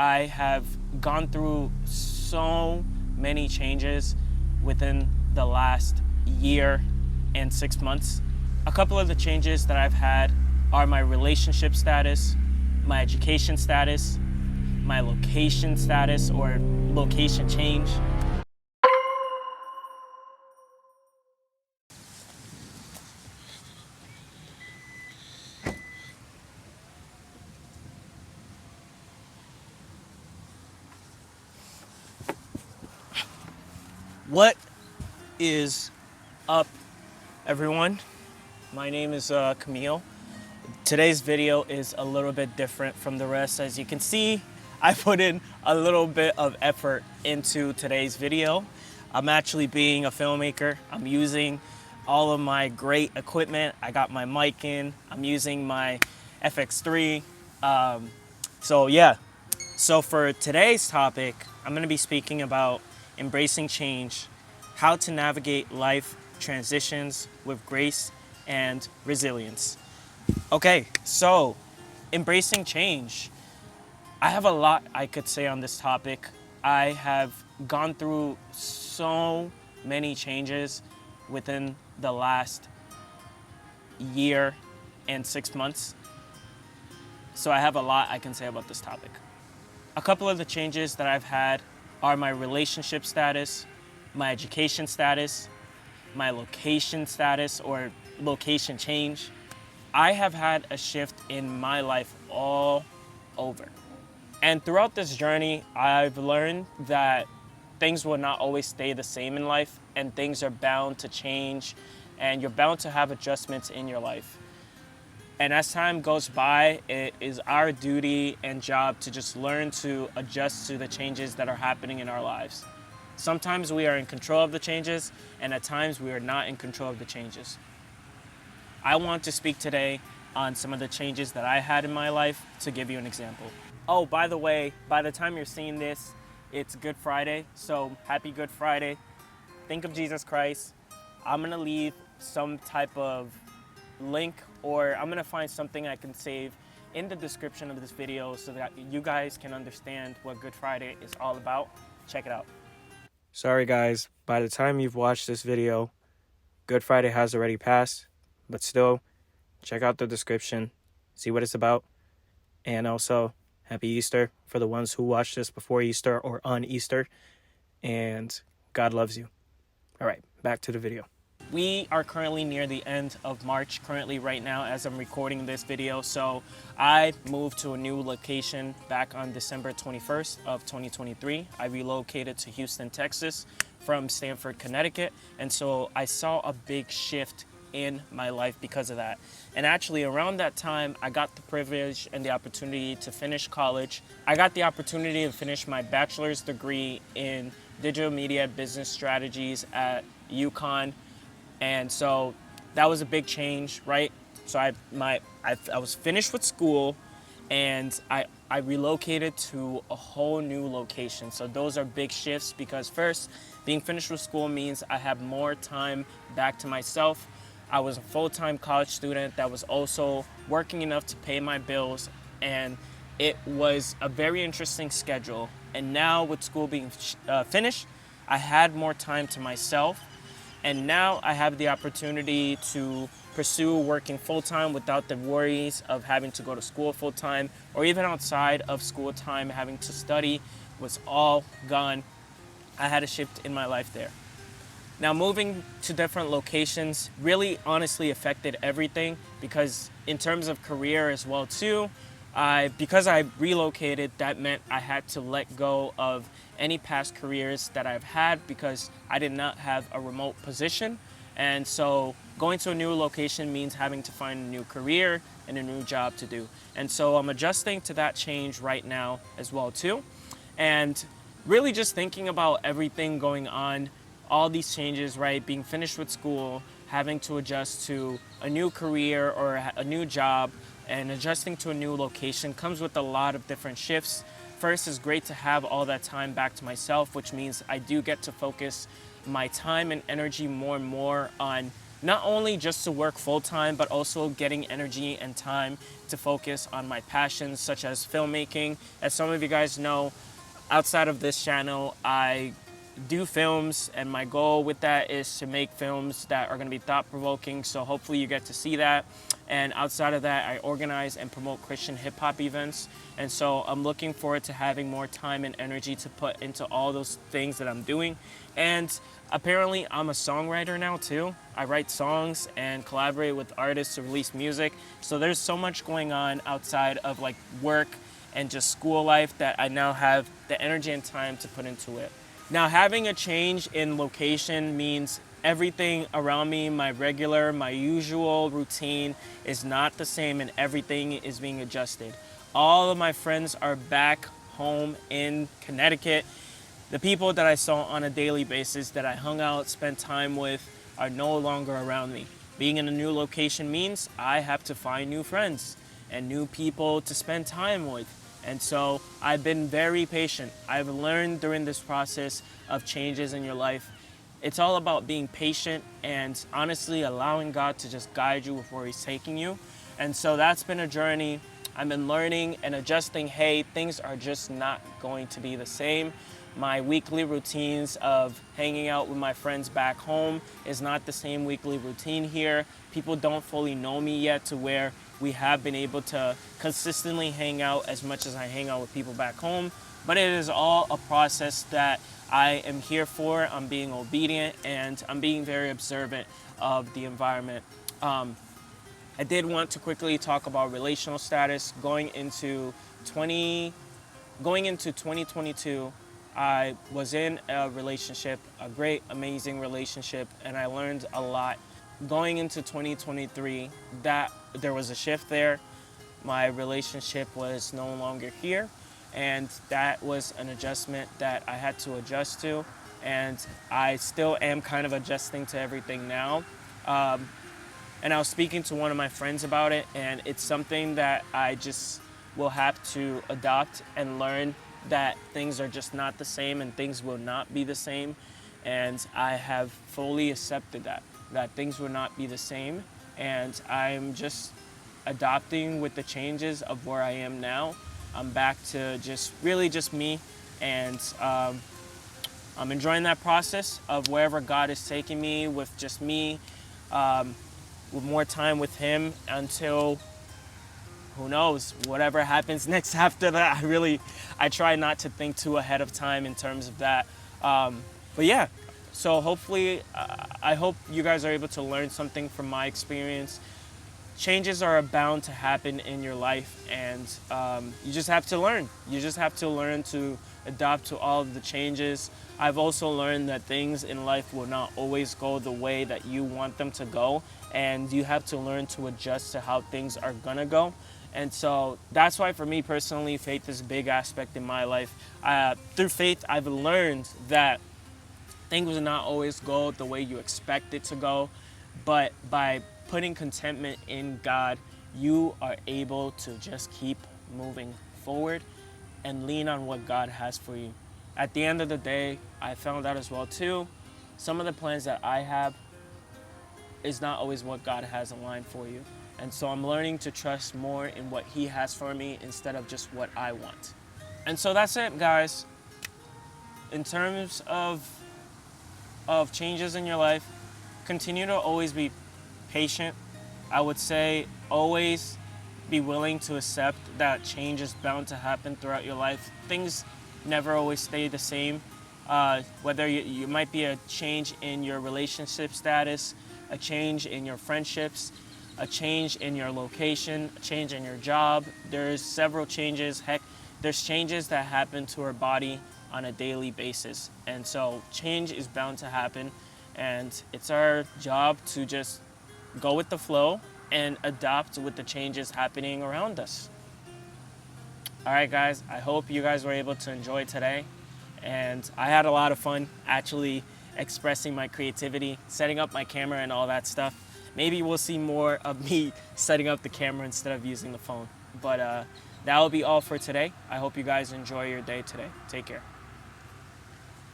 I have gone through so many changes within the last year and 6 months. A couple of the changes that I've had are my relationship status, my education status, my location status or location change. What is up, everyone? My name is Camille. Today's video is a little bit different from the rest. As you can see, I put in a little bit of effort into today's video. I'm actually being a filmmaker. I'm using all of my great equipment. I got my mic in. I'm using my FX3. So for today's topic, I'm going to be speaking about embracing change, how to navigate life transitions with grace and resilience. Okay, so embracing change. I have a lot I could say on this topic. I have gone through so many changes within the last year and 6 months. So I have a lot I can say about this topic. A couple of the changes that I've had are my relationship status, my education status, my location status or location change. I have had a shift in my life all over. And throughout this journey, I've learned that things will not always stay the same in life and things are bound to change and you're bound to have adjustments in your life. And as time goes by, it is our duty and job to just learn to adjust to the changes that are happening in our lives. Sometimes we are in control of the changes, and at times we are not in control of the changes. I want to speak today on some of the changes that I had in my life to give you an example. Oh, by the way, by the time you're seeing this, it's Good Friday, so happy Good Friday. Think of Jesus Christ. I'm gonna leave some type of link or I'm gonna find something I can save in the description of this video so that you guys can understand what Good Friday is all about. Check it out. Sorry guys, by the time you've watched this video, Good Friday has already passed, but still, check out the description, see what it's about, and also Happy Easter for the ones who watched this before Easter or on Easter, and God loves you. All right, back to the video. We are currently near the end of March, currently right now as I'm recording this video. So I moved to a new location back on December 21st of 2023. I relocated to Houston, Texas from Stamford, Connecticut. And so I saw a big shift in my life because of that. And actually around that time, I got the privilege and the opportunity to finish college. I got the opportunity to finish my bachelor's degree in digital media business strategies at UConn. And so that was a big change, right? So I was finished with school and I relocated to a whole new location. So those are big shifts because first, being finished with school means I have more time back to myself. I was a full-time college student that was also working enough to pay my bills, and it was a very interesting schedule. And now with school being finished, I had more time to myself. And now I have the opportunity to pursue working full-time without the worries of having to go to school full-time or even outside of school time, having to study was all gone. I had a shift in my life there. Now moving to different locations really honestly affected everything because in terms of career as well too, because I relocated, that meant I had to let go of any past careers that I've had because I did not have a remote position. And so going to a new location means having to find a new career and a new job to do. And so I'm adjusting to that change right now as well too. And really just thinking about everything going on, all these changes, right? Being finished with school, having to adjust to a new career or a new job, and adjusting to a new location comes with a lot of different shifts. First, it's great to have all that time back to myself, which means I do get to focus my time and energy more and more on not only just to work full-time, but also getting energy and time to focus on my passions such as filmmaking. As some of you guys know, outside of this channel, I do films, and my goal with that is to make films that are going to be thought-provoking, so hopefully you get to see that. And outside of that, I organize and promote Christian hip-hop events, and so I'm looking forward to having more time and energy to put into all those things that I'm doing. And apparently I'm a songwriter now too. I write songs and collaborate with artists to release music, so there's so much going on outside of like work and just school life that I now have the energy and time to put into it. Now, having a change in location means everything around me, my usual routine is not the same, and everything is being adjusted. All of my friends are back home in Connecticut. The people that I saw on a daily basis, that I hung out, spent time with, are no longer around me. Being in a new location means I have to find new friends and new people to spend time with. And so I've been very patient. I've learned during this process of changes in your life, it's all about being patient and honestly allowing God to just guide you with where He's taking you. And so that's been a journey. I've been learning and adjusting. Hey, things are just not going to be the same. My weekly routines of hanging out with my friends back home is not the same weekly routine here. People don't fully know me yet to where we have been able to consistently hang out as much as I hang out with people back home. But it is all a process that I am here for. I'm being obedient and I'm being very observant of the environment. I did want to quickly talk about relational status. Going into 2022, I was in a relationship, a great, amazing relationship, and I learned a lot. Going into 2023, that there was a shift there. My relationship was no longer here, and that was an adjustment that I had to adjust to, and I still am kind of adjusting to everything now. And I was speaking to one of my friends about it, and it's something that I just will have to adopt and learn, that things are just not the same and things will not be the same. And I have fully accepted that things will not be the same. And I'm just adopting with the changes of where I am now. I'm back to just really just me. And I'm enjoying that process of wherever God is taking me, with just me, with more time with Him until, who knows, whatever happens next after that. I try not to think too ahead of time in terms of that. But yeah, so hopefully, I hope you guys are able to learn something from my experience. Changes are bound to happen in your life, and you just have to learn. You just have to learn to adapt to all of the changes. I've also learned that things in life will not always go the way that you want them to go, and you have to learn to adjust to how things are gonna go. And so that's why, for me personally, faith is a big aspect in my life. Through faith, I've learned that things will not always go the way you expect it to go, but by putting contentment in God, you are able to just keep moving forward and lean on what God has for you. At the end of the day, I found out as well too, some of the plans that I have is not always what God has aligned for you. And so I'm learning to trust more in what He has for me instead of just what I want. And so that's it, guys. In terms of changes in your life, continue to always be patient. I would say always be willing to accept that change is bound to happen throughout your life. Things never always stay the same. Whether you might be a change in your relationship status, a change in your friendships, a change in your location, a change in your job. There's several changes. Heck, there's changes that happen to our body on a daily basis. And so change is bound to happen. And it's our job to just go with the flow and adapt with the changes happening around us. All right, guys, I hope you guys were able to enjoy today. And I had a lot of fun actually expressing my creativity, setting up my camera and all that stuff. Maybe we'll see more of me setting up the camera instead of using the phone. But that will be all for today. I hope you guys enjoy your day today. Take care.